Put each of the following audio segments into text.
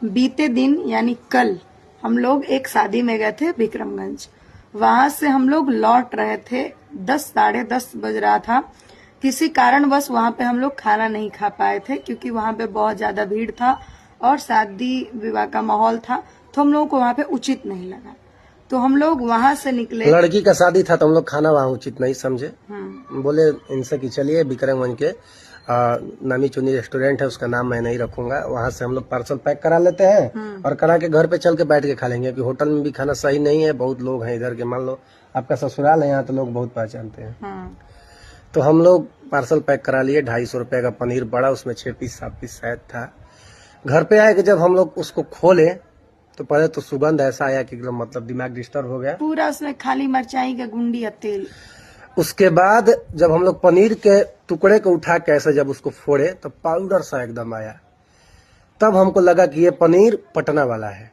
बीते दिन यानी कल हम लोग एक शादी में गए थे विक्रमगंज। वहां से हम लोग लौट रहे थे, 10 साढ़े 10 बज रहा था। किसी कारणवश वहां पे हम लोग खाना नहीं खा पाए थे क्योंकि वहां पे बहुत ज्यादा भीड़ था और शादी विवाह का माहौल था, तो हम लोगों को वहां पे उचित नहीं लगा। तो हम लोग वहां से निकले। लड़की का शादी था तो हम लोग खाना वहाँ उचित नहीं समझे। बोले इनसे कि चलिए विक्रमगंज के नामी चुनी रेस्टोरेंट है, उसका नाम मैं नहीं रखूंगा, वहां से हम लोग पार्सल पैक करा लेते हैं और करा के घर पे चल के बैठ के खा लेंगे, क्योंकि होटल में भी खाना सही नहीं है। बहुत लोग हैं इधर के, मान लो आपका ससुराल है यहाँ तो लोग बहुत पहचानते हैं। तो हम लोग पार्सल पैक करा लिए, 250 रुपए का पनीर बड़ा, उसमें 6 पीस 7 पीस शायद था। घर पे आए कि जब हम लोग उसको खोले तो पहले तो सुगंध ऐसा आया कि एकदम मतलब दिमाग डिस्टर्ब हो गया। पूरा उसमें खाली मिर्चाई का गुंडी या तेल। उसके बाद जब हम लोग पनीर के टुकड़े को उठा के ऐसे जब उसको फोड़े तो पाउडर सा एकदम आया। तब हमको लगा कि ये पनीर पटना वाला है,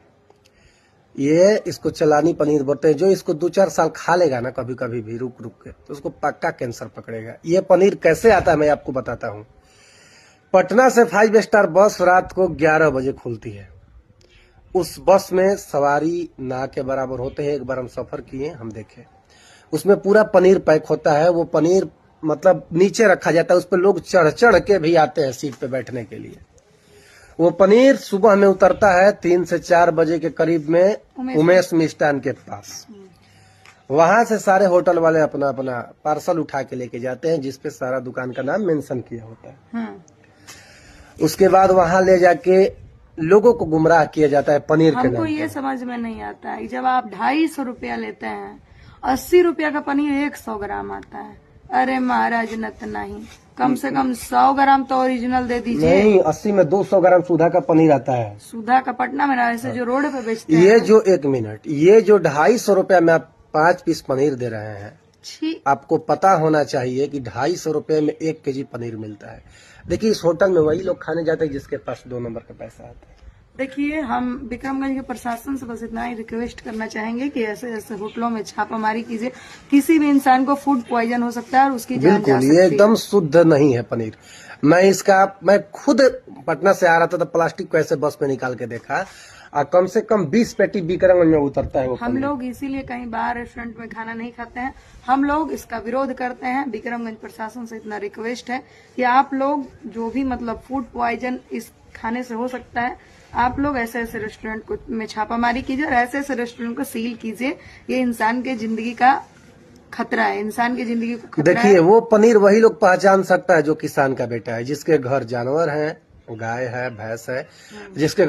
ये इसको चलानी पनीर बोलते हैं। जो इसको 2-4 साल खा लेगा ना कभी कभी भी रुक रुक के, तो उसको पक्का कैंसर पकड़ेगा। ये पनीर कैसे आता है मैं आपको बताता हूँ। पटना से 5 स्टार बस रात को 11 बजे खुलती है। उस बस में सवारी ना के बराबर होते हैं। एक बार हम सफर किए, हम देखे उसमें पूरा पनीर पैक होता है। वो पनीर मतलब नीचे रखा जाता है, उस पर लोग चढ़ चढ़ के भी आते हैं सीट पे बैठने के लिए। वो पनीर सुबह में उतरता है 3 से 4 बजे के करीब में उमेश मिष्ठान के पास। वहां से सारे होटल वाले अपना अपना पार्सल उठा के लेके जाते हैं, जिसपे सारा दुकान का नाम मेंशन किया होता है। उसके बाद वहां ले जाके लोगों को गुमराह किया जाता है पनीर के नाम। हमको ये समझ में नहीं आता है, जब आप 250 रुपया लेते हैं, 80 रुपया का पनीर 100 ग्राम आता है। अरे महाराज नत नहीं, कम से कम 100 ग्राम तो ओरिजिनल दे दीजिए। नहीं, 80 में 200 ग्राम सुधा का पनीर आता है। सुधा का पटना में ना, ऐसे जो रोड पे बेचते हैं। ये जो 1 मिनट, ये जो 250 रुपया में आप 5 पीस पनीर दे रहे हैं, आपको पता होना चाहिए कि 250 रुपए में 1 केजी पनीर मिलता है। देखिए इस होटल में वही लोग खाने जाते हैं जिसके पास 2 नंबर का पैसा आता है। देखिए हम विक्रमगंज के प्रशासन से बस इतना ही रिक्वेस्ट करना चाहेंगे कि ऐसे ऐसे होटलों में छापामारी कीजिए। किसी भी इंसान को फूड पॉइजन हो सकता है और उसकी जान जा सकती है। बिल्कुल, ये एकदम शुद्ध नहीं है पनीर। मैं खुद पटना से आ रहा था तो प्लास्टिक को ऐसे बस में निकाल के देखा, और कम से कम 20 पेटी विक्रमगंज में उतरता है वो हम लोग इसीलिए कहीं बाहर रेस्टोरेंट में खाना नहीं खाते हैं। हम लोग इसका विरोध करते हैं। विक्रमगंज प्रशासन से इतना रिक्वेस्ट है कि आप लोग जो भी मतलब फूड पॉइजन इस खाने से हो सकता है, आप लोग ऐसे ऐसे रेस्टोरेंट को में छापामारी कीजिए और ऐसे ऐसे रेस्टोरेंट को सील कीजिए। ये इंसान के जिंदगी का खतरा है, इंसान की जिंदगी को खतरा है। देखिए वो पनीर वही लोग पहचान सकता है जो किसान का बेटा है, जिसके घर जानवर है, गाय है, भैंस है, जिसके